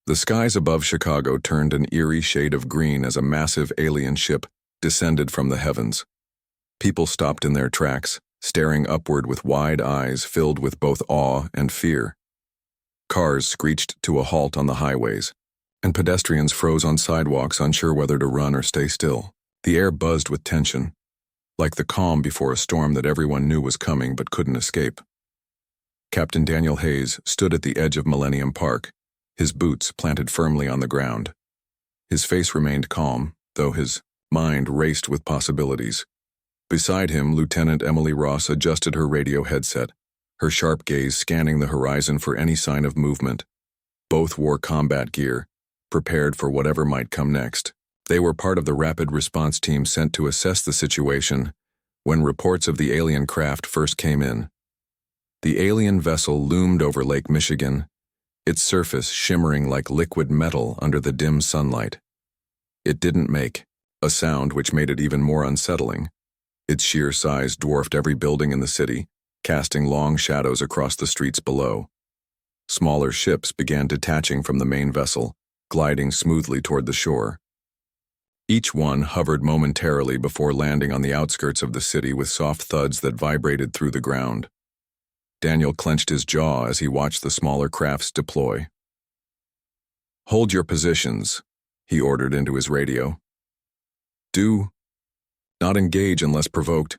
The skies above Chicago turned an eerie shade of green as a massive alien ship descended from the heavens. People stopped in their tracks, staring upward with wide eyes filled with both awe and fear. Cars screeched to a halt on the highways, and pedestrians froze on sidewalks unsure whether to run or stay still. The air buzzed with tension, like the calm before a storm that everyone knew was coming but couldn't escape. Captain Daniel Hayes stood at the edge of Millennium Park, his boots planted firmly on the ground. His face remained calm, though his mind raced with possibilities. Beside him, Lieutenant Emily Ross adjusted her radio headset, her sharp gaze scanning the horizon for any sign of movement. Both wore combat gear, prepared for whatever might come next. They were part of the rapid response team sent to assess the situation when reports of the alien craft first came in. The alien vessel loomed over Lake Michigan, its surface shimmering like liquid metal under the dim sunlight. It didn't make a sound, which made it even more unsettling. Its sheer size dwarfed every building in the city, casting long shadows across the streets below. Smaller ships began detaching from the main vessel, gliding smoothly toward the shore. Each one hovered momentarily before landing on the outskirts of the city with soft thuds that vibrated through the ground. Daniel clenched his jaw as he watched the smaller crafts deploy. "Hold your positions," he ordered into his radio. "Do not engage unless provoked."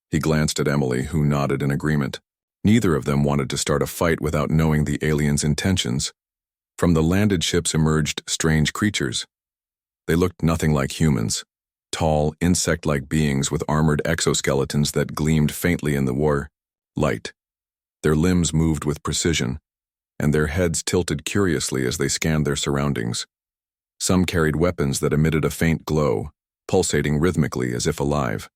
He glanced at Emily, who nodded in agreement. Neither of them wanted to start a fight without knowing the aliens' intentions. From the landed ships emerged strange creatures. They looked nothing like humans, tall, insect-like beings with armored exoskeletons that gleamed faintly in the light. Their limbs moved with precision, and their heads tilted curiously as they scanned their surroundings. Some carried weapons that emitted a faint glow, pulsating rhythmically as if alive.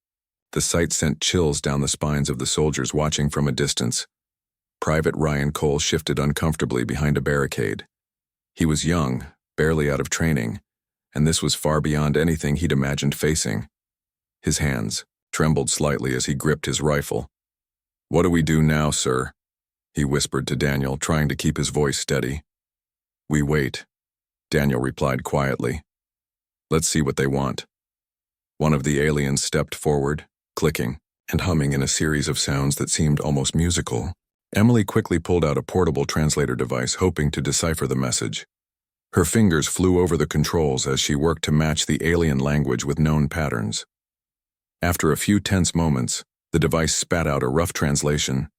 The sight sent chills down the spines of the soldiers watching from a distance. Private Ryan Cole shifted uncomfortably behind a barricade. He was young, barely out of training, and this was far beyond anything he'd imagined facing. His hands trembled slightly as he gripped his rifle. "What do we do now, sir?" he whispered to Daniel, trying to keep his voice steady. "We wait," Daniel replied quietly. "Let's see what they want." One of the aliens stepped forward, clicking and humming in a series of sounds that seemed almost musical. Emily quickly pulled out a portable translator device, hoping to decipher the message. Her fingers flew over the controls as she worked to match the alien language with known patterns. After a few tense moments, the device spat out a rough translation.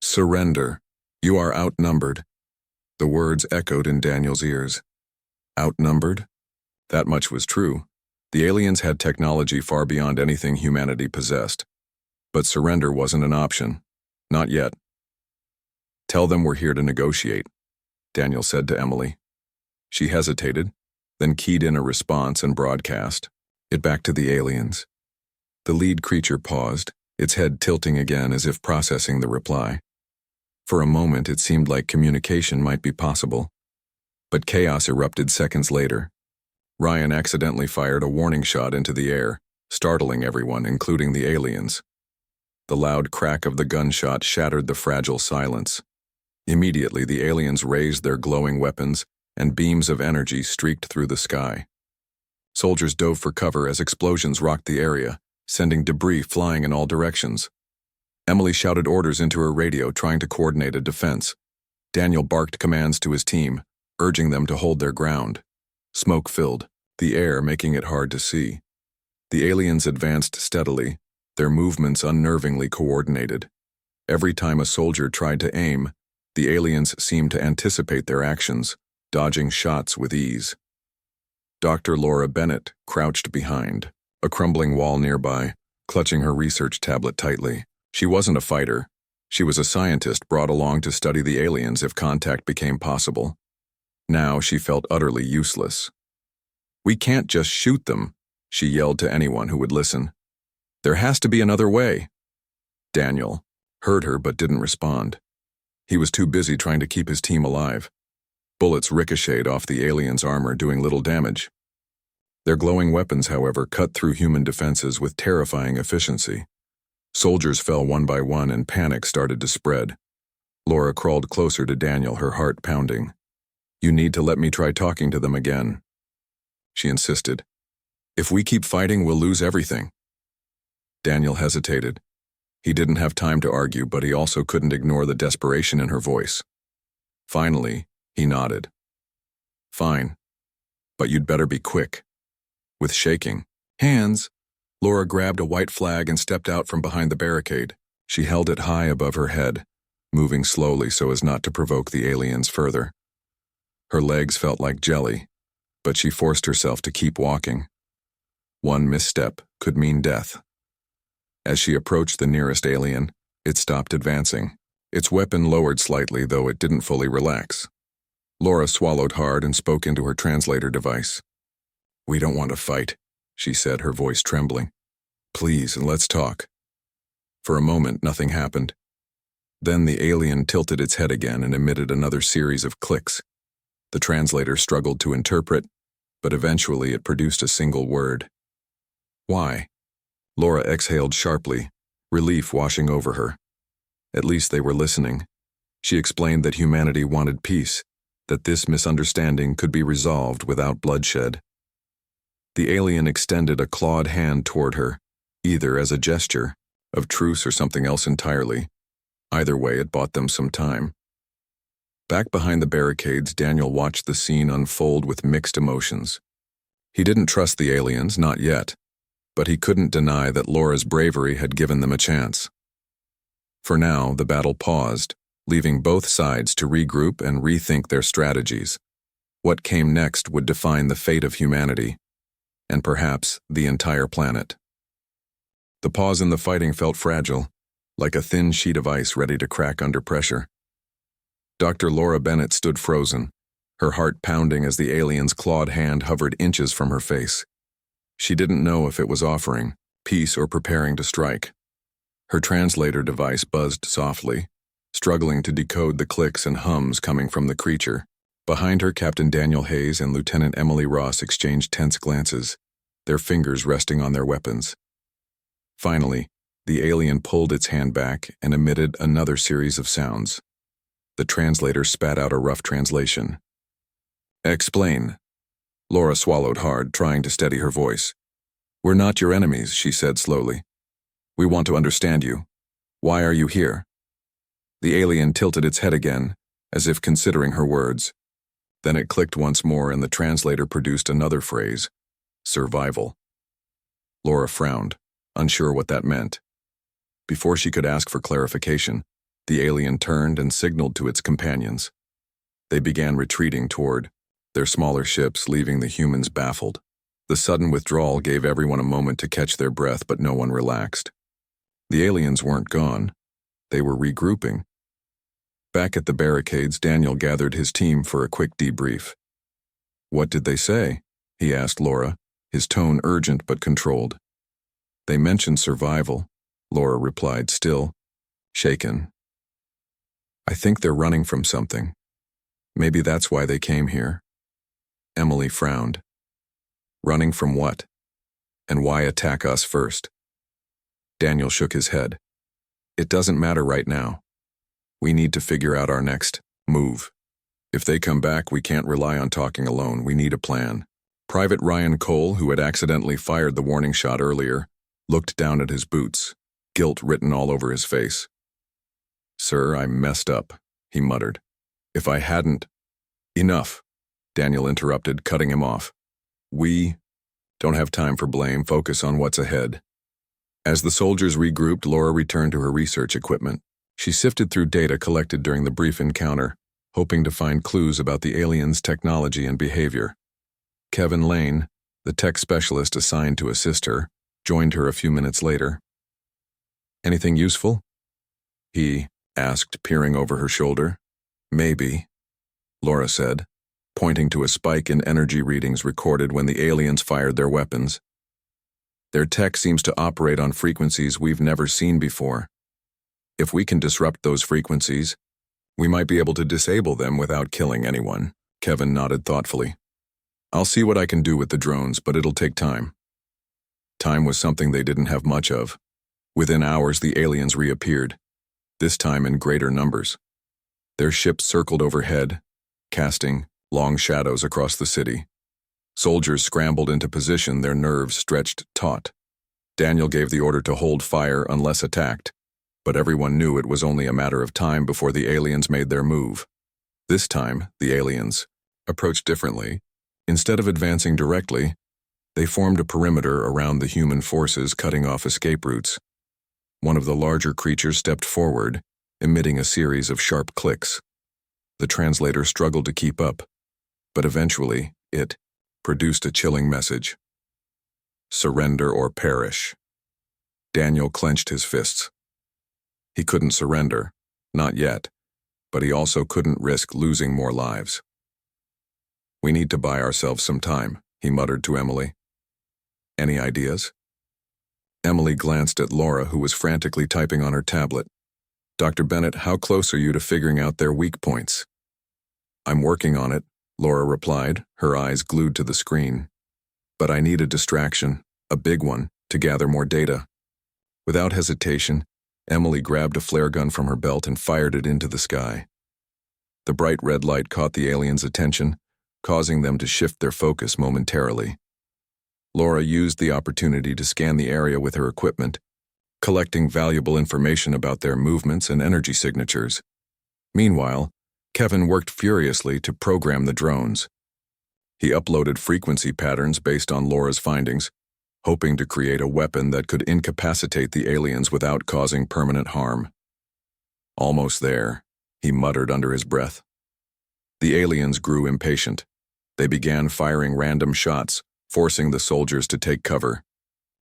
"Surrender. You are outnumbered." The words echoed in Daniel's ears. Outnumbered? That much was true. The aliens had technology far beyond anything humanity possessed. But surrender wasn't an option. Not yet. "Tell them we're here to negotiate," Daniel said to Emily. She hesitated, then keyed in a response and broadcast it back to the aliens. The lead creature paused, its head tilting again as if processing the reply. For a moment it seemed like communication might be possible. But chaos erupted seconds later. Ryan accidentally fired a warning shot into the air, startling everyone, including the aliens. The loud crack of the gunshot shattered the fragile silence. Immediately the aliens raised their glowing weapons, and beams of energy streaked through the sky. Soldiers dove for cover as explosions rocked the area, sending debris flying in all directions. Emily shouted orders into her radio, trying to coordinate a defense. Daniel barked commands to his team, urging them to hold their ground. Smoke filled the air, making it hard to see. The aliens advanced steadily, their movements unnervingly coordinated. Every time a soldier tried to aim, the aliens seemed to anticipate their actions, dodging shots with ease. Dr. Laura Bennett crouched behind a crumbling wall nearby, clutching her research tablet tightly. She wasn't a fighter. She was a scientist brought along to study the aliens if contact became possible. Now she felt utterly useless. "We can't just shoot them," she yelled to anyone who would listen. "There has to be another way." Daniel heard her but didn't respond. He was too busy trying to keep his team alive. Bullets ricocheted off the aliens' armor, doing little damage. Their glowing weapons, however, cut through human defenses with terrifying efficiency. Soldiers fell one by one and panic started to spread. Laura crawled closer to Daniel, her heart pounding. You need to let me try talking to them again, she insisted. If we keep fighting, we'll lose everything. Daniel hesitated. He didn't have time to argue, but he also couldn't ignore the desperation in her voice. Finally, he nodded. Fine, but you'd better be quick. With shaking hands, Laura grabbed a white flag and stepped out from behind the barricade. She held it high above her head, moving slowly so as not to provoke the aliens further. Her legs felt like jelly, but she forced herself to keep walking. One misstep could mean death. As she approached the nearest alien, it stopped advancing. Its weapon lowered slightly, though it didn't fully relax. Laura swallowed hard and spoke into her translator device. We don't want to fight, she said, her voice trembling. Please, and let's talk. For a moment, nothing happened. Then the alien tilted its head again and emitted another series of clicks. The translator struggled to interpret, but eventually it produced a single word. Why? Laura exhaled sharply, relief washing over her. At least they were listening. She explained that humanity wanted peace, that this misunderstanding could be resolved without bloodshed. The alien extended a clawed hand toward her, either as a gesture of truce or something else entirely. Either way, it bought them some time. Back behind the barricades, Daniel watched the scene unfold with mixed emotions. He didn't trust the aliens, not yet, but he couldn't deny that Laura's bravery had given them a chance. For now, the battle paused, leaving both sides to regroup and rethink their strategies. What came next would define the fate of humanity, and perhaps the entire planet. The pause in the fighting felt fragile, like a thin sheet of ice ready to crack under pressure. Dr. Laura Bennett stood frozen, her heart pounding as the alien's clawed hand hovered inches from her face. She didn't know if it was offering peace or preparing to strike. Her translator device buzzed softly, struggling to decode the clicks and hums coming from the creature. Behind her, Captain Daniel Hayes and Lieutenant Emily Ross exchanged tense glances, their fingers resting on their weapons. Finally, the alien pulled its hand back and emitted another series of sounds. The translator spat out a rough translation. Explain. Laura swallowed hard, trying to steady her voice. We're not your enemies, she said slowly. We want to understand you. Why are you here? The alien tilted its head again, as if considering her words. Then it clicked once more and the translator produced another phrase, survival. Laura frowned, unsure what that meant. Before she could ask for clarification, the alien turned and signaled to its companions. They began retreating toward their smaller ships, leaving the humans baffled. The sudden withdrawal gave everyone a moment to catch their breath, but no one relaxed. The aliens weren't gone. They were regrouping. Back at the barricades, Daniel gathered his team for a quick debrief. What did they say? He asked Laura, his tone urgent but controlled. They mentioned survival, Laura replied, still shaken. I think they're running from something. Maybe that's why they came here. Emily frowned. Running from what? And why attack us first? Daniel shook his head. It doesn't matter right now. We need to figure out our next move. If they come back, we can't rely on talking alone. We need a plan. Private Ryan Cole, who had accidentally fired the warning shot earlier, looked down at his boots, guilt written all over his face. Sir, I messed up, he muttered. If I hadn't... Enough, Daniel interrupted, cutting him off. We don't have time for blame. Focus on what's ahead. As the soldiers regrouped, Laura returned to her research equipment. She sifted through data collected during the brief encounter, hoping to find clues about the aliens' technology and behavior. Kevin Lane, the tech specialist assigned to assist her, joined her a few minutes later. Anything useful? He asked, peering over her shoulder. Maybe, Laura said, pointing to a spike in energy readings recorded when the aliens fired their weapons. Their tech seems to operate on frequencies we've never seen before. If we can disrupt those frequencies, we might be able to disable them without killing anyone, Kevin nodded thoughtfully. I'll see what I can do with the drones, but it'll take time. Time was something they didn't have much of. Within hours, the aliens reappeared, this time in greater numbers. Their ships circled overhead, casting long shadows across the city. Soldiers scrambled into position, their nerves stretched taut. Daniel gave the order to hold fire unless attacked, but everyone knew it was only a matter of time before the aliens made their move. This time, the aliens approached differently. Instead of advancing directly, they formed a perimeter around the human forces, cutting off escape routes. One of the larger creatures stepped forward, emitting a series of sharp clicks. The translator struggled to keep up, but eventually, it produced a chilling message. Surrender or perish. Daniel clenched his fists. He couldn't surrender, not yet, but he also couldn't risk losing more lives. We need to buy ourselves some time, he muttered to Emily. Any ideas? Emily glanced at Laura, who was frantically typing on her tablet. Dr. Bennett, how close are you to figuring out their weak points? I'm working on it, Laura replied, her eyes glued to the screen. But I need a distraction, a big one, to gather more data. Without hesitation, Emily grabbed a flare gun from her belt and fired it into the sky. The bright red light caught the aliens' attention, causing them to shift their focus momentarily. Laura used the opportunity to scan the area with her equipment, collecting valuable information about their movements and energy signatures. Meanwhile, Kevin worked furiously to program the drones. He uploaded frequency patterns based on Laura's findings, hoping to create a weapon that could incapacitate the aliens without causing permanent harm. Almost there, he muttered under his breath. The aliens grew impatient. They began firing random shots, forcing the soldiers to take cover.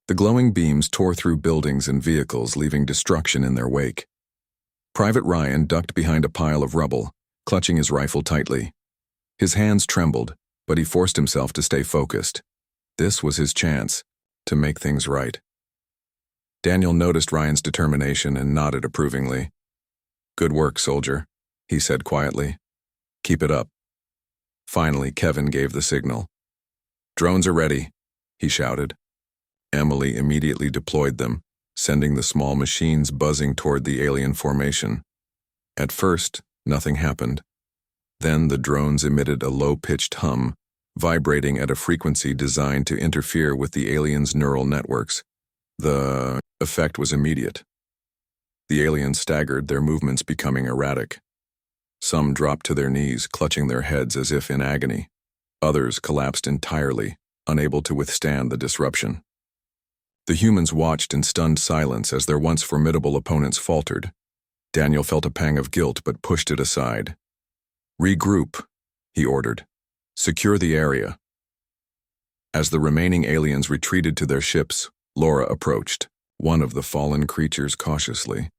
The glowing beams tore through buildings and vehicles, leaving destruction in their wake. Private Ryan ducked behind a pile of rubble, clutching his rifle tightly. His hands trembled, but he forced himself to stay focused. This was his chance to make things right. Daniel noticed Ryan's determination and nodded approvingly. Good work, soldier, he said quietly. Keep it up. Finally, Kevin gave the signal. Drones are ready, he shouted. Emily immediately deployed them, sending the small machines buzzing toward the alien formation. At first, nothing happened. Then the drones emitted a low-pitched hum, vibrating at a frequency designed to interfere with the aliens' neural networks. The effect was immediate. The aliens staggered, their movements becoming erratic. Some dropped to their knees, clutching their heads as if in agony. Others collapsed entirely, unable to withstand the disruption. The humans watched in stunned silence as their once formidable opponents faltered. Daniel felt a pang of guilt but pushed it aside. Regroup, he ordered. Secure the area. As the remaining aliens retreated to their ships, Laura approached, one of the fallen creatures cautiously.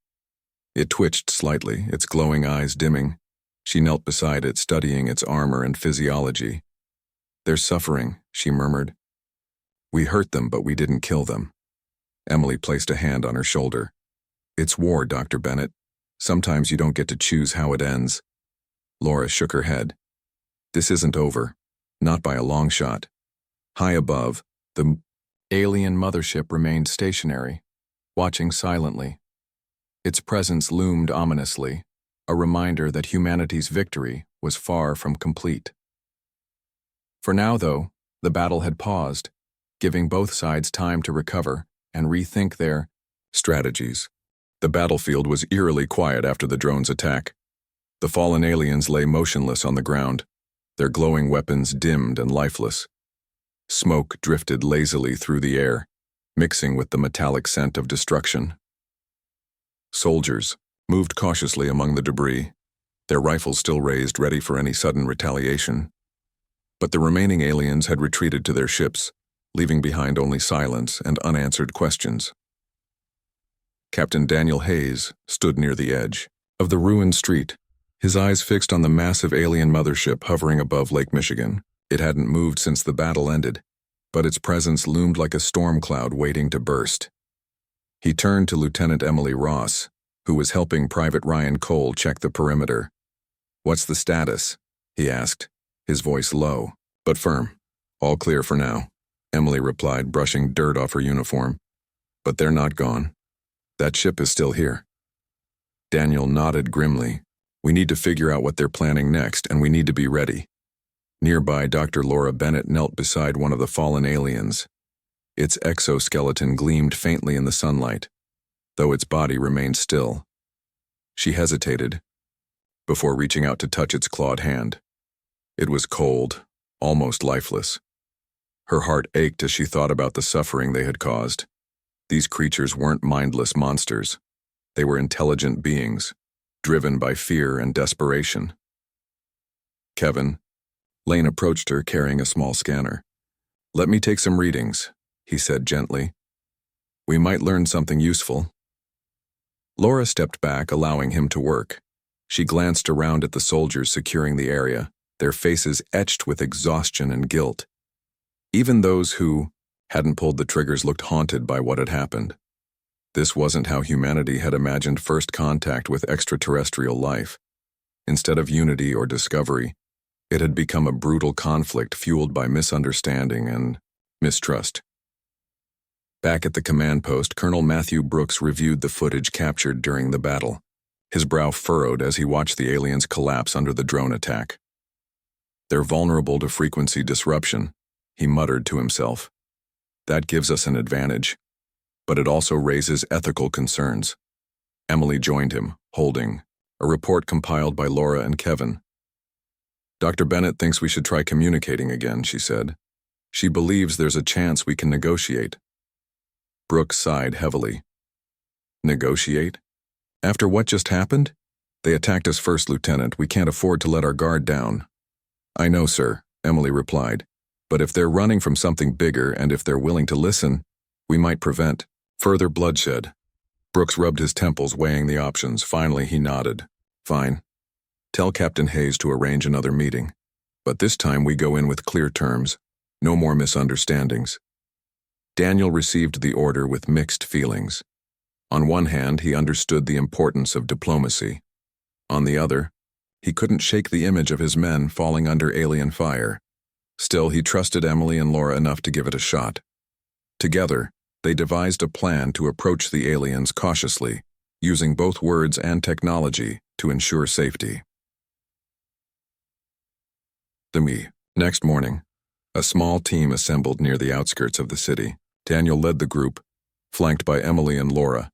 It twitched slightly, its glowing eyes dimming. She knelt beside it, studying its armor and physiology. They're suffering, she murmured. We hurt them, but we didn't kill them. Emily placed a hand on her shoulder. It's war, Dr. Bennett. Sometimes you don't get to choose how it ends. Laura shook her head. This isn't over. Not by a long shot. High above, the alien mothership remained stationary, watching silently. Its presence loomed ominously, a reminder that humanity's victory was far from complete. For now, though, the battle had paused, giving both sides time to recover and rethink their strategies. The battlefield was eerily quiet after the drone's attack. The fallen aliens lay motionless on the ground, their glowing weapons dimmed and lifeless. Smoke drifted lazily through the air, mixing with the metallic scent of destruction. Soldiers moved cautiously among the debris, their rifles still raised, ready for any sudden retaliation. But the remaining aliens had retreated to their ships, leaving behind only silence and unanswered questions. Captain Daniel Hayes stood near the edge of the ruined street, his eyes fixed on the massive alien mothership hovering above Lake Michigan. It hadn't moved since the battle ended, but its presence loomed like a storm cloud waiting to burst. He turned to Lieutenant Emily Ross, who was helping Private Ryan Cole check the perimeter. "What's the status?" he asked, his voice low, but firm. "All clear for now," Emily replied, brushing dirt off her uniform. "But they're not gone. That ship is still here." Daniel nodded grimly. "We need to figure out what they're planning next, and we need to be ready." Nearby, Dr. Laura Bennett knelt beside one of the fallen aliens. Its exoskeleton gleamed faintly in the sunlight, though its body remained still. She hesitated before reaching out to touch its clawed hand. It was cold, almost lifeless. Her heart ached as she thought about the suffering they had caused. These creatures weren't mindless monsters. They were intelligent beings, driven by fear and desperation. Kevin. Lane approached her carrying a small scanner. "Let me take some readings," he said gently. "We might learn something useful." Laura stepped back, allowing him to work. She glanced around at the soldiers securing the area, their faces etched with exhaustion and guilt. Even those who hadn't pulled the triggers looked haunted by what had happened. This wasn't how humanity had imagined first contact with extraterrestrial life. Instead of unity or discovery, it had become a brutal conflict fueled by misunderstanding and mistrust. Back at the command post, Colonel Matthew Brooks reviewed the footage captured during the battle. His brow furrowed as he watched the aliens collapse under the drone attack. "They're vulnerable to frequency disruption," he muttered to himself. "That gives us an advantage, but it also raises ethical concerns." Emily joined him, holding a report compiled by Laura and Kevin. "Dr. Bennett thinks we should try communicating again," she said. "She believes there's a chance we can negotiate." Brooks sighed heavily. "Negotiate? After what just happened? They attacked us first, Lieutenant. We can't afford to let our guard down." "I know, sir," Emily replied. "But if they're running from something bigger and if they're willing to listen, we might prevent further bloodshed." Brooks rubbed his temples, weighing the options. Finally, he nodded. "Fine. Tell Captain Hayes to arrange another meeting. But this time we go in with clear terms. No more misunderstandings." Daniel received the order with mixed feelings. On one hand, he understood the importance of diplomacy. On the other, he couldn't shake the image of his men falling under alien fire. Still, he trusted Emily and Laura enough to give it a shot. Together, they devised a plan to approach the aliens cautiously, using both words and technology to ensure safety. Next morning, a small team assembled near the outskirts of the city. Daniel led the group, flanked by Emily and Laura.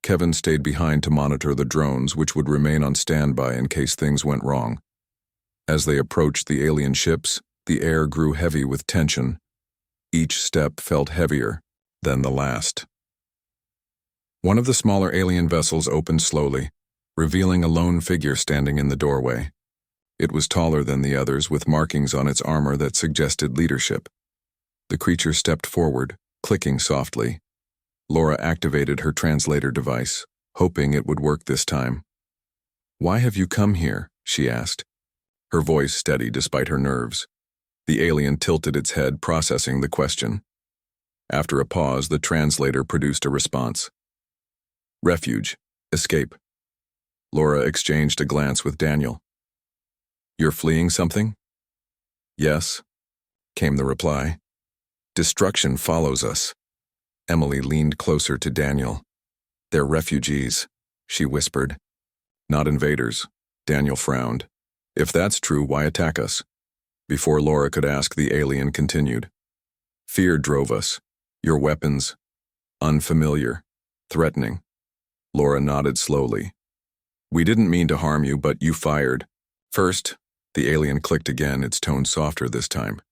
Kevin stayed behind to monitor the drones, which would remain on standby in case things went wrong. As they approached the alien ships, the air grew heavy with tension. Each step felt heavier than the last. One of the smaller alien vessels opened slowly, revealing a lone figure standing in the doorway. It was taller than the others, with markings on its armor that suggested leadership. The creature stepped forward, clicking softly. Laura activated her translator device, hoping it would work this time. "Why have you come here?" she asked, her voice steady despite her nerves. The alien tilted its head, processing the question. After a pause, the translator produced a response. "Refuge. Escape." Laura exchanged a glance with Daniel. "You're fleeing something?" "Yes," came the reply. "Destruction follows us." Emily leaned closer to Daniel. "They're refugees," she whispered. "Not invaders." Daniel frowned. "If that's true, why attack us?" Before Laura could ask, the alien continued. "Fear drove us. Your weapons. Unfamiliar. Threatening." Laura nodded slowly. "We didn't mean to harm you, but you fired. First," the alien clicked again, its tone softer this time.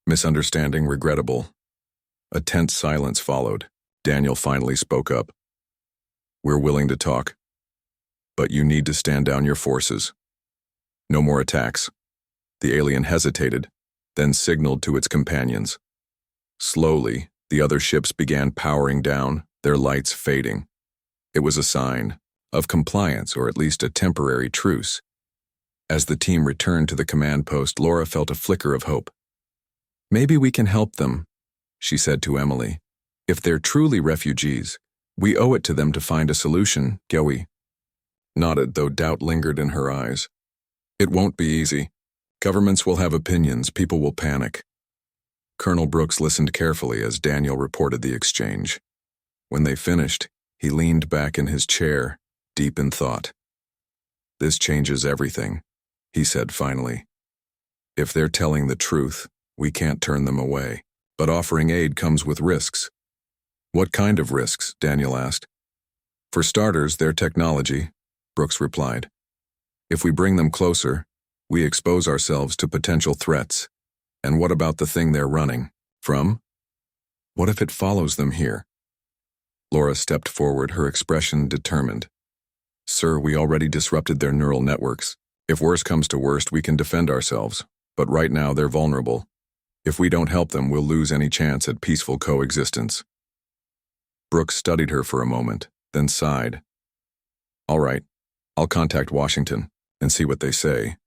"Misunderstanding regrettable." A tense silence followed. Daniel finally spoke up. "We're willing to talk, but you need to stand down your forces. No more attacks." The alien hesitated, then signaled to its companions. Slowly, the other ships began powering down, their lights fading. It was a sign of compliance, or at least a temporary truce. As the team returned to the command post, Laura felt a flicker of hope. "Maybe we can help them," she said to Emily. "If they're truly refugees, we owe it to them to find a solution." Gowie nodded, though doubt lingered in her eyes. "It won't be easy. Governments will have opinions, people will panic." Colonel Brooks listened carefully as Daniel reported the exchange. When they finished, he leaned back in his chair, deep in thought. "This changes everything," he said finally. If they're telling the truth, we can't turn them away. But offering aid comes with risks. What kind of risks? Daniel asked. For starters, their technology, Brooks replied. If we bring them closer, we expose ourselves to potential threats. And what about the thing they're running from? What if it follows them here? Laura stepped forward, her expression determined. Sir, we already disrupted their neural networks. If worse comes to worst, we can defend ourselves. But right now, they're vulnerable. If we don't help them, we'll lose any chance at peaceful coexistence. Brooks studied her for a moment, then sighed. All right, I'll contact Washington and see what they say.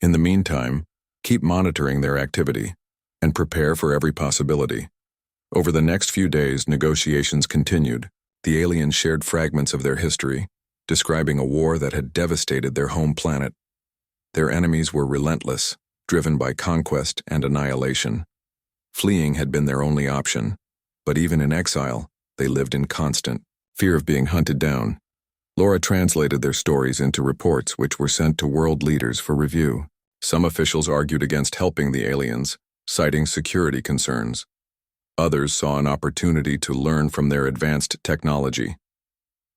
In the meantime, keep monitoring their activity and prepare for every possibility. Over the next few days, negotiations continued. The aliens shared fragments of their history, describing a war that had devastated their home planet. Their enemies were relentless, driven by conquest and annihilation. Fleeing had been their only option, but even in exile, they lived in constant fear of being hunted down. Laura translated their stories into reports which were sent to world leaders for review. Some officials argued against helping the aliens, citing security concerns. Others saw an opportunity to learn from their advanced technology.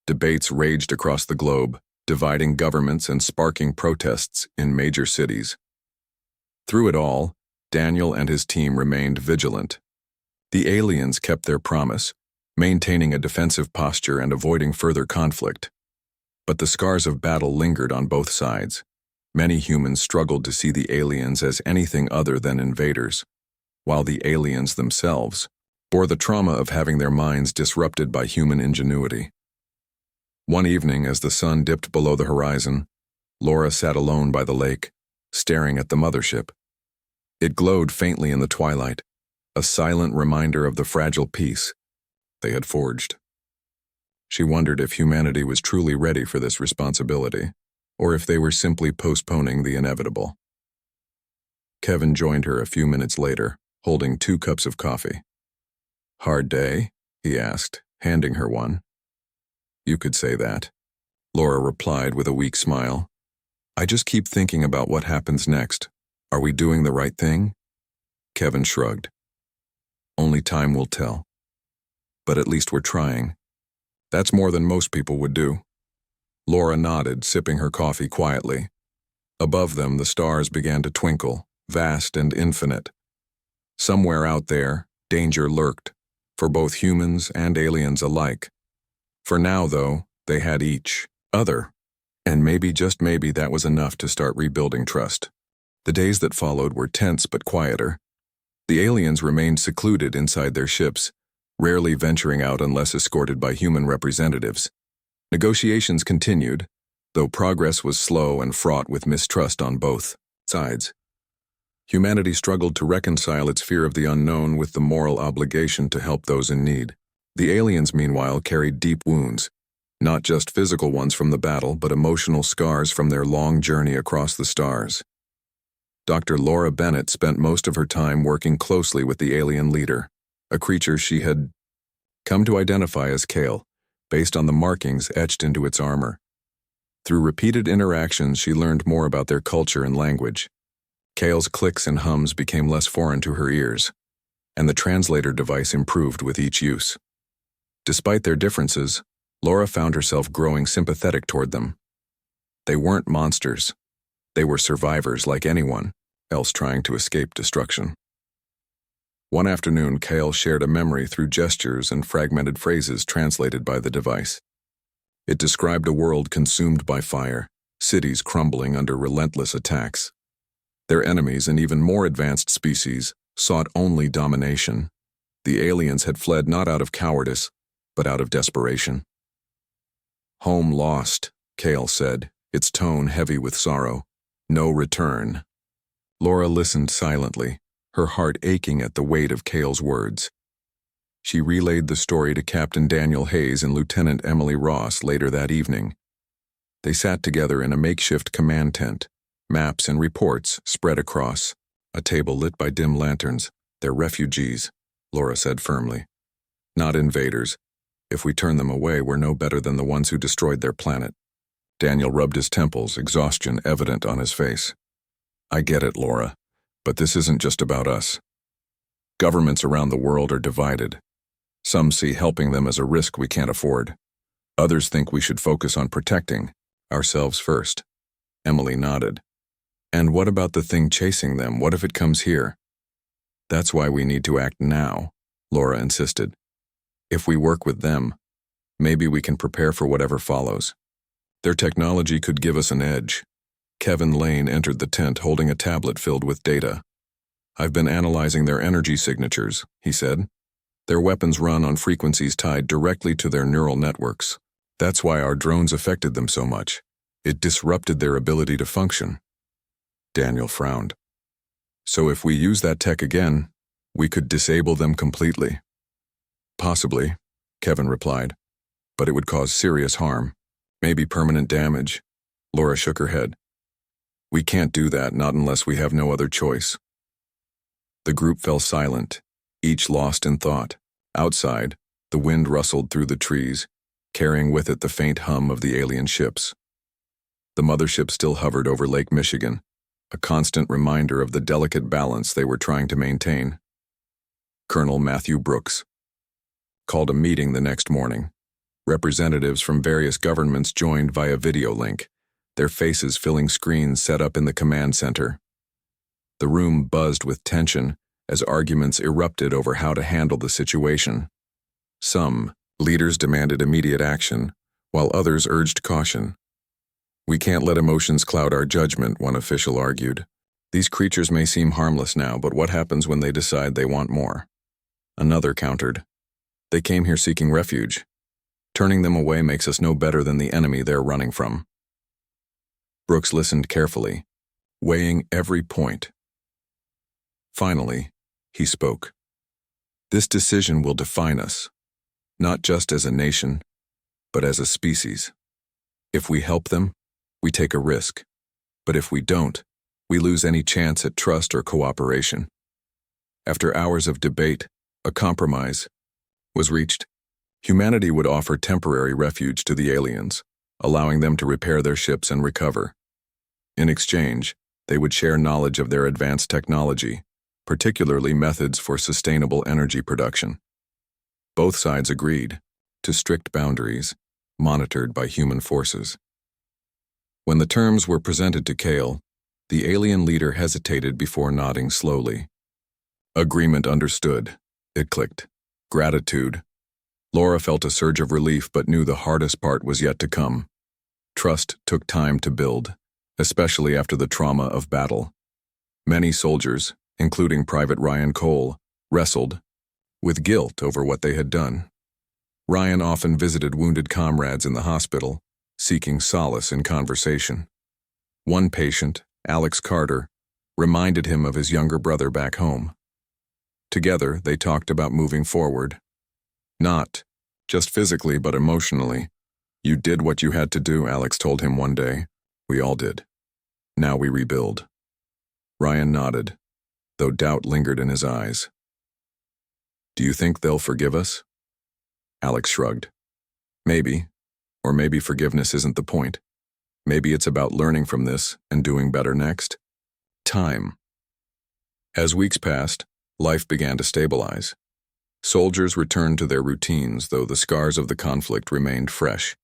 Debates raged across the globe, dividing governments and sparking protests in major cities. Through it all, Daniel and his team remained vigilant. The aliens kept their promise, maintaining a defensive posture and avoiding further conflict. But the scars of battle lingered on both sides. Many humans struggled to see the aliens as anything other than invaders, while the aliens themselves bore the trauma of having their minds disrupted by human ingenuity. One evening, as the sun dipped below the horizon, Laura sat alone by the lake, staring at the mothership. It glowed faintly in the twilight, a silent reminder of the fragile peace they had forged. She wondered if humanity was truly ready for this responsibility, or if they were simply postponing the inevitable. Kevin joined her a few minutes later, holding 2 cups of coffee. Hard day? He asked, handing her one. You could say that, Laura replied with a weak smile. I just keep thinking about what happens next. Are we doing the right thing? Kevin shrugged. Only time will tell. But at least we're trying. That's more than most people would do. Laura nodded, sipping her coffee quietly. Above them, the stars began to twinkle, vast and infinite. Somewhere out there, danger lurked, for both humans and aliens alike. For now, though, they had each other. And maybe, just maybe, that was enough to start rebuilding trust. The days that followed were tense but quieter. The aliens remained secluded inside their ships, rarely venturing out unless escorted by human representatives. Negotiations continued, though progress was slow and fraught with mistrust on both sides. Humanity struggled to reconcile its fear of the unknown with the moral obligation to help those in need. The aliens, meanwhile, carried deep wounds, not just physical ones from the battle, but emotional scars from their long journey across the stars. Dr. Laura Bennett spent most of her time working closely with the alien leader, a creature she had come to identify as Kale, based on the markings etched into its armor. Through repeated interactions, she learned more about their culture and language. Kale's clicks and hums became less foreign to her ears, and the translator device improved with each use. Despite their differences, Laura found herself growing sympathetic toward them. They weren't monsters. They were survivors like anyone else trying to escape destruction. One afternoon, Kale shared a memory through gestures and fragmented phrases translated by the device. It described a world consumed by fire, cities crumbling under relentless attacks. Their enemies, an even more advanced species, sought only domination. The aliens had fled not out of cowardice, but out of desperation. Home lost, Kale said, its tone heavy with sorrow. No return. Laura listened silently, her heart aching at the weight of Kale's words. She relayed the story to Captain Daniel Hayes and Lieutenant Emily Ross later that evening. They sat together in a makeshift command tent, maps and reports spread across, a table lit by dim lanterns. They're refugees, Laura said firmly. Not invaders. If we turn them away, we're no better than the ones who destroyed their planet. Daniel rubbed his temples, exhaustion evident on his face. I get it, Laura. But this isn't just about us. Governments around the world are divided. Some see helping them as a risk we can't afford. Others think we should focus on protecting ourselves first. Emily nodded. And what about the thing chasing them? What if it comes here? That's why we need to act now, Laura insisted. If we work with them, maybe we can prepare for whatever follows. Their technology could give us an edge. Kevin Lane entered the tent holding a tablet filled with data. I've been analyzing their energy signatures, he said. Their weapons run on frequencies tied directly to their neural networks. That's why our drones affected them so much. It disrupted their ability to function. Daniel frowned. So if we use that tech again, we could disable them completely. Possibly, Kevin replied, but it would cause serious harm, maybe permanent damage. Laura shook her head. We can't do that, not unless we have no other choice. The group fell silent, each lost in thought. Outside, the wind rustled through the trees, carrying with it the faint hum of the alien ships. The mothership still hovered over Lake Michigan, a constant reminder of the delicate balance they were trying to maintain. Colonel Matthew Brooks called a meeting the next morning. Representatives from various governments joined via video link, their faces filling screens set up in the command center. The room buzzed with tension as arguments erupted over how to handle the situation. Some leaders demanded immediate action, while others urged caution. We can't let emotions cloud our judgment, one official argued. These creatures may seem harmless now, but what happens when they decide they want more? Another countered. They came here seeking refuge. Turning them away makes us no better than the enemy they're running from. Brooks listened carefully, weighing every point. Finally, he spoke. This decision will define us, not just as a nation, but as a species. If we help them, we take a risk. But if we don't, we lose any chance at trust or cooperation. After hours of debate, a compromise was reached. Humanity would offer temporary refuge to the aliens, allowing them to repair their ships and recover. In exchange, they would share knowledge of their advanced technology, particularly methods for sustainable energy production. Both sides agreed to strict boundaries, monitored by human forces. When the terms were presented to Kale, the alien leader hesitated before nodding slowly. Agreement understood. It clicked. Gratitude. Laura felt a surge of relief but knew the hardest part was yet to come. Trust took time to build, especially after the trauma of battle. Many soldiers, including Private Ryan Cole, wrestled with guilt over what they had done. Ryan often visited wounded comrades in the hospital, seeking solace in conversation. One patient, Alex Carter, reminded him of his younger brother back home. Together, they talked about moving forward. Not just physically, but emotionally. You did what you had to do, Alex told him one day. We all did. Now we rebuild. Ryan nodded, though doubt lingered in his eyes. Do you think they'll forgive us? Alex shrugged. Maybe. Or maybe forgiveness isn't the point. Maybe it's about learning from this and doing better next. Time. As weeks passed, life began to stabilize. Soldiers returned to their routines, though the scars of the conflict remained fresh.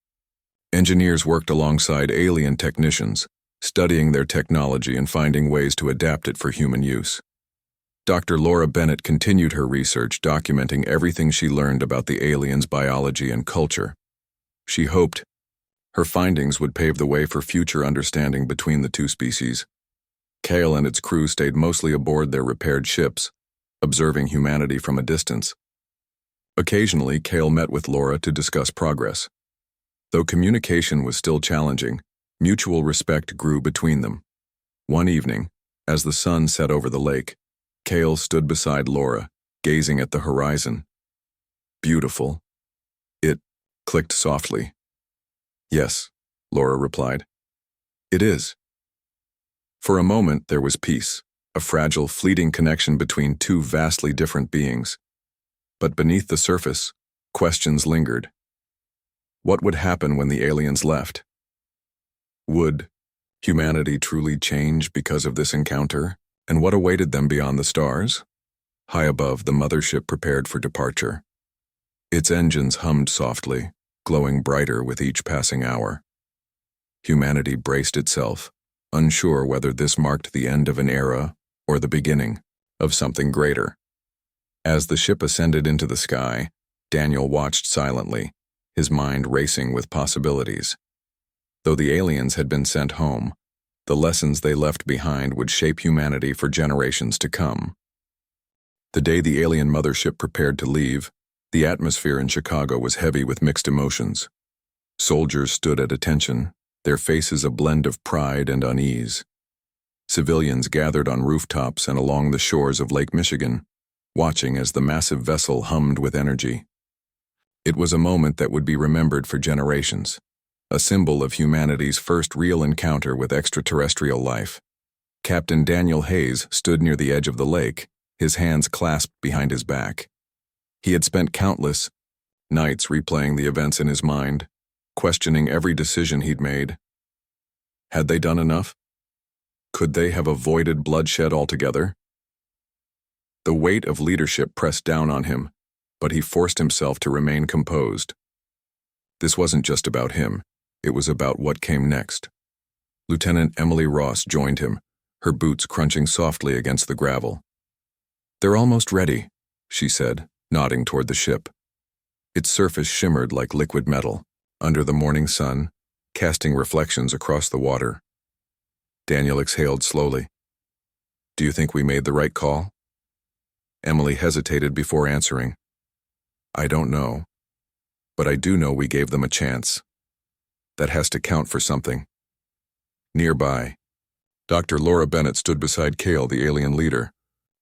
Engineers worked alongside alien technicians, studying their technology and finding ways to adapt it for human use. Dr. Laura Bennett continued her research, documenting everything she learned about the aliens' biology and culture. She hoped her findings would pave the way for future understanding between the two species. Kale and its crew stayed mostly aboard their repaired ships, observing humanity from a distance. Occasionally, Kale met with Laura to discuss progress. Though communication was still challenging, mutual respect grew between them. One evening, as the sun set over the lake, Kale stood beside Laura, gazing at the horizon. Beautiful. It clicked softly. Yes, Laura replied. It is. For a moment, there was peace, a fragile, fleeting connection between two vastly different beings. But beneath the surface, questions lingered. What would happen when the aliens left? Would humanity truly change because of this encounter? And what awaited them beyond the stars? High above, the mothership prepared for departure. Its engines hummed softly, glowing brighter with each passing hour. Humanity braced itself, unsure whether this marked the end of an era or the beginning of something greater. As the ship ascended into the sky, Daniel watched silently, his mind racing with possibilities. Though the aliens had been sent home, the lessons they left behind would shape humanity for generations to come. The day the alien mothership prepared to leave, the atmosphere in Chicago was heavy with mixed emotions. Soldiers stood at attention, their faces a blend of pride and unease. Civilians gathered on rooftops and along the shores of Lake Michigan, watching as the massive vessel hummed with energy. It was a moment that would be remembered for generations, a symbol of humanity's first real encounter with extraterrestrial life. Captain Daniel Hayes stood near the edge of the lake, his hands clasped behind his back. He had spent countless nights replaying the events in his mind, questioning every decision he'd made. Had they done enough? Could they have avoided bloodshed altogether? The weight of leadership pressed down on him, but he forced himself to remain composed. This wasn't just about him, it was about what came next. Lieutenant Emily Ross joined him, her boots crunching softly against the gravel. "They're almost ready," she said, nodding toward the ship. Its surface shimmered like liquid metal, under the morning sun, casting reflections across the water. Daniel exhaled slowly. "Do you think we made the right call?" Emily hesitated before answering. "I don't know, but I do know we gave them a chance. That has to count for something." Nearby, Dr. Laura Bennett stood beside Cale, the alien leader.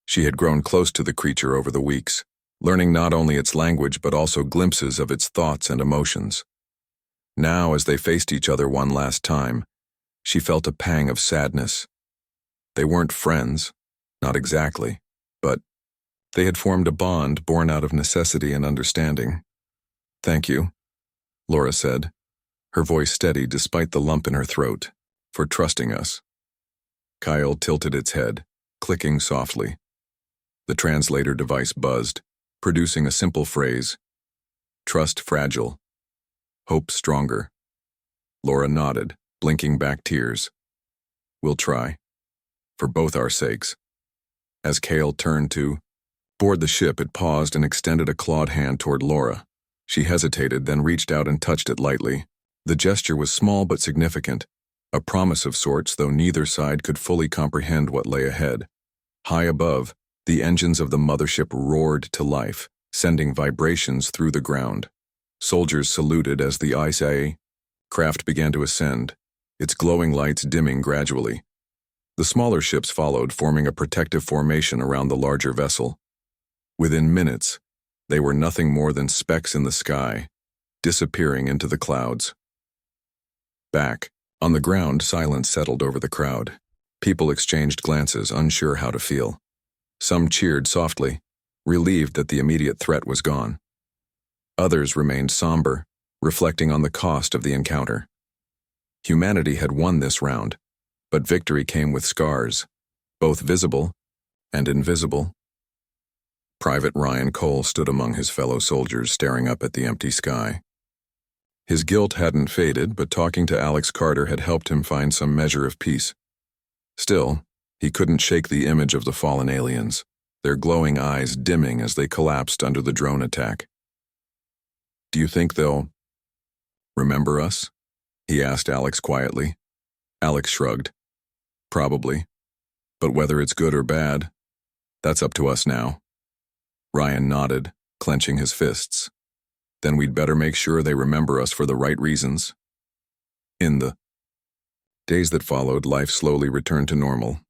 She had grown close to the creature over the weeks, learning not only its language but also glimpses of its thoughts and emotions. Now, as they faced each other one last time, she felt a pang of sadness. They weren't friends, not exactly, but they had formed a bond born out of necessity and understanding. "Thank you," Laura said, her voice steady despite the lump in her throat, "for trusting us." Kyle tilted its head, clicking softly. The translator device buzzed, producing a simple phrase: "Trust fragile. Hope stronger." Laura nodded, blinking back tears. "We'll try. For both our sakes." As Cale turned to board the ship, it paused and extended a clawed hand toward Laura. She hesitated, then reached out and touched it lightly. The gesture was small but significant, a promise of sorts, though neither side could fully comprehend what lay ahead. High above, the engines of the mothership roared to life, sending vibrations through the ground. Soldiers saluted as the ICA craft began to ascend, its glowing lights dimming gradually. The smaller ships followed, forming a protective formation around the larger vessel. Within minutes, they were nothing more than specks in the sky, disappearing into the clouds. Back, on the ground, silence settled over the crowd. People exchanged glances, unsure how to feel. Some cheered softly, relieved that the immediate threat was gone. Others remained somber, reflecting on the cost of the encounter. Humanity had won this round, but victory came with scars, both visible and invisible. Private Ryan Cole stood among his fellow soldiers, staring up at the empty sky. His guilt hadn't faded, but talking to Alex Carter had helped him find some measure of peace. Still, he couldn't shake the image of the fallen aliens, their glowing eyes dimming as they collapsed under the drone attack. "Do you think they'll remember us?" he asked Alex quietly. Alex shrugged. "Probably. But whether it's good or bad, that's up to us now." Ryan nodded, clenching his fists. "Then we'd better make sure they remember us for the right reasons." In the days that followed, life slowly returned to normal,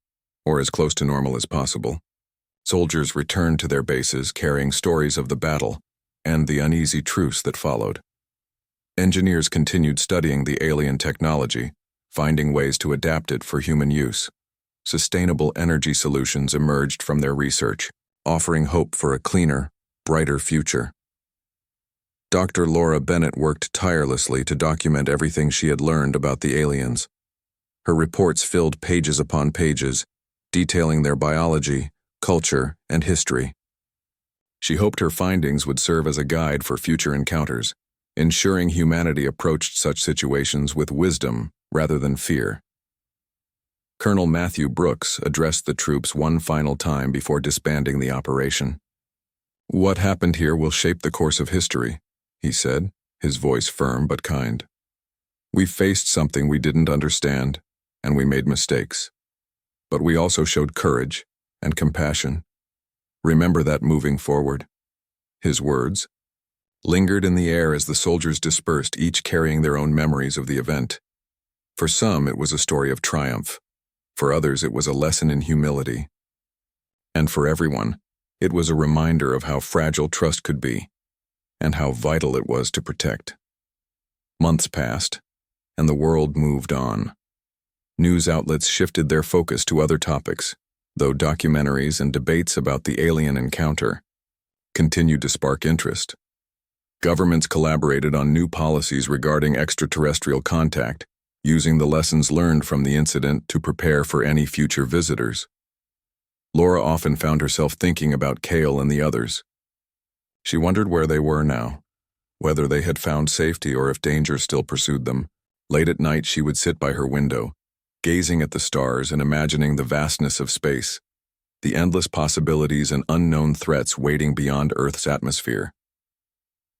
or as close to normal as possible. Soldiers returned to their bases carrying stories of the battle and the uneasy truce that followed. Engineers continued studying the alien technology, finding ways to adapt it for human use. Sustainable energy solutions emerged from their research, offering hope for a cleaner, brighter future. Dr. Laura Bennett worked tirelessly to document everything she had learned about the aliens. Her reports filled pages upon pages, detailing their biology, culture, and history. She hoped her findings would serve as a guide for future encounters, ensuring humanity approached such situations with wisdom rather than fear. Colonel Matthew Brooks addressed the troops one final time before disbanding the operation. "What happened here will shape the course of history," he said, his voice firm but kind. "We faced something we didn't understand, and we made mistakes. But we also showed courage and compassion. Remember that moving forward." His words lingered in the air as the soldiers dispersed, each carrying their own memories of the event. For some, it was a story of triumph. For others, it was a lesson in humility. And for everyone, it was a reminder of how fragile trust could be, and how vital it was to protect. Months passed, and the world moved on. News outlets shifted their focus to other topics, though documentaries and debates about the alien encounter continued to spark interest. Governments collaborated on new policies regarding extraterrestrial contact, using the lessons learned from the incident to prepare for any future visitors. Laura often found herself thinking about Cale and the others. She wondered where they were now, whether they had found safety or if danger still pursued them. Late at night, she would sit by her window, gazing at the stars and imagining the vastness of space, the endless possibilities and unknown threats waiting beyond Earth's atmosphere.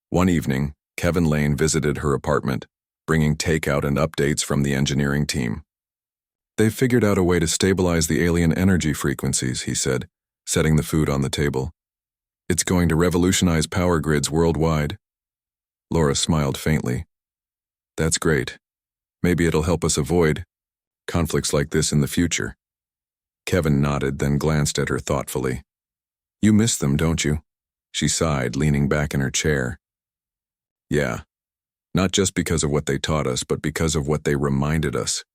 One evening, Kevin Lane visited her apartment, bringing takeout and updates from the engineering team. "They've figured out a way to stabilize the alien energy frequencies," he said, setting the food on the table. "It's going to revolutionize power grids worldwide." Laura smiled faintly. "That's great. Maybe it'll help us avoid conflicts like this in the future." Kevin nodded, then glanced at her thoughtfully. "You miss them, don't you?" She sighed, leaning back in her chair. "Yeah. Not just because of what they taught us, but because of what they reminded us.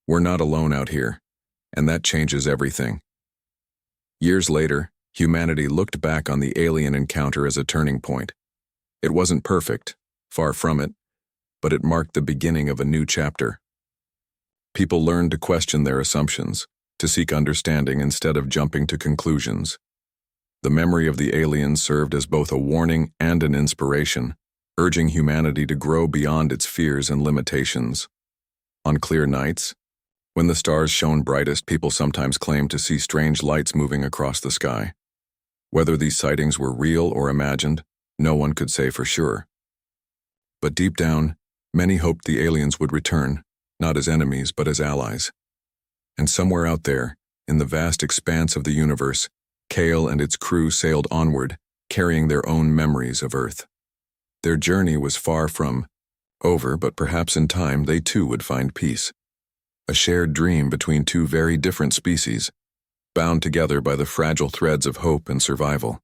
We're not alone out here, and that changes everything." Years later, humanity looked back on the alien encounter as a turning point. It wasn't perfect, far from it, but it marked the beginning of a new chapter. People learned to question their assumptions, to seek understanding instead of jumping to conclusions. The memory of the aliens served as both a warning and an inspiration, urging humanity to grow beyond its fears and limitations. On clear nights, when the stars shone brightest, people sometimes claimed to see strange lights moving across the sky. Whether these sightings were real or imagined, no one could say for sure. But deep down, many hoped the aliens would return, not as enemies but as allies. And somewhere out there, in the vast expanse of the universe, Cale and its crew sailed onward, carrying their own memories of Earth. Their journey was far from over, but perhaps in time they too would find peace. A shared dream between two very different species, bound together by the fragile threads of hope and survival.